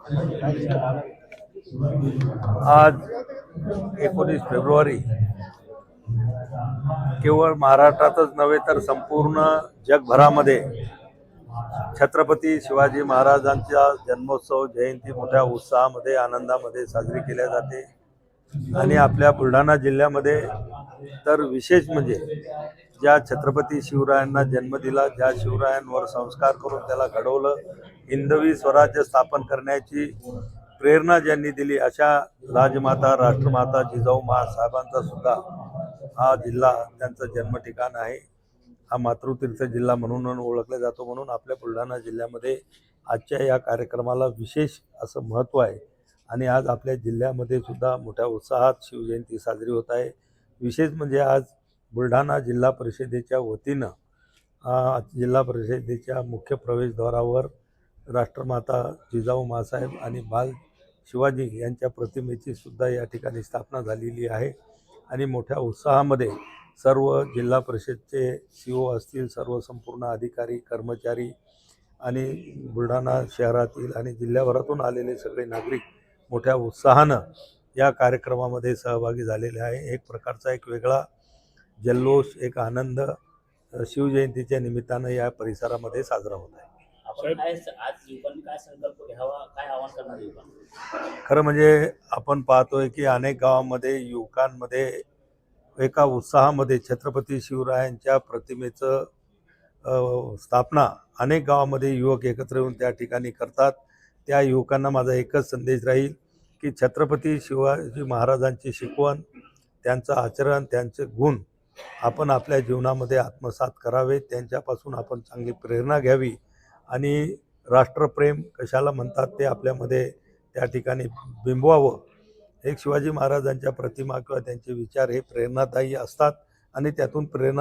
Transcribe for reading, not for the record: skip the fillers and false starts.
आज 19 फेब्रुवारी केवळ महाराष्ट्रातच नव्हे तर संपूर्ण जगभरामध्ये छत्रपती शिवाजी महाराजांचा जन्मोत्सव जयंती मोठ्या उत्साहामध्ये आनंदामध्ये साजरी केल्या जाते। आणि आपल्या बुलढाणा जिल्ह्यामध्ये तर विशेष म्हणजे ज्या छत्रपती शिवरायांना जन्म दिला, ज्या शिवरायांवर संस्कार करून त्याला घडवलं, हिंदवी स्वराज्य स्थापन करण्याची प्रेरणा ज्यांनी दिली, अशा राजमाता राष्ट्रमाता जिजाऊ साहेबांचा सुद्धा हा जिल्हा त्यांचं जन्म ठिकाण आहे। हा मातृतीर्थ जिल्हा म्हणून ओळखला जातो। म्हणून आपल्या बुलढाणा जिल्ह्यामध्ये आजच्या या कार्यक्रमाला विशेष असं महत्त्व आहे। आणि आज आपल्या जिल्ह्यामध्ये सुद्धा मोठ्या उत्साहात शिवजयंती साजरी होत आहे। विशेष म्हणजे आज बुलढाणा जिल्हा परिषदेच्या वतीनं जिल्हा परिषदेच्या मुख्य प्रवेशद्वारावर राष्ट्रमाता जिजाऊ माँसाहेब आणि बाल शिवाजी यांच्या प्रतिमेची सुद्धा या ठिकाणी स्थापना झालेली आहे। आणि मोठ्या उत्साहामध्ये सर्व जिल्हा परिषदचे CO असतील, सर्व संपूर्ण अधिकारी कर्मचारी आणि बुलढाणा शहरातील आणि जिल्ह्याभरातून आलेले सगळे नागरिक मोठ्या उत्साहानं या कार्यक्रमामध्ये सहभागी झालेले आहे। एक प्रकारचा एक वेगळा जल्लोष, एक आनंद शिवजयंतीच्या निमित्तानं या परिसरामध्ये साजरा होत आहे। खरं म्हणजे आपण पाहतोय की अनेक गावांमध्ये युवकांमध्ये एका उत्साहामध्ये छत्रपती शिवरायांच्या प्रतिमेचं स्थापना अनेक गावामध्ये युवक एकत्र येऊन त्या ठिकाणी करतात। त्या युवकांना माझा एकच संदेश राहील की छत्रपती शिवाजी महाराजांची शिकवण, त्यांचं आचरण, त्यांचे गुण आपण आपल्या जीवनामध्ये आत्मसात करावे, त्यांच्यापासून आपण चांगली प्रेरणा घ्यावी आणि राष्ट्रप्रेम कशाला म्हणतात ते आपल्यामध्ये त्या ठिकाणी बिंबवावं। एक शिवाजी महाराजांच्या प्रतिमा किंवा त्यांचे विचार हे प्रेरणादायी असतात आणि त्यातून प्रेरणा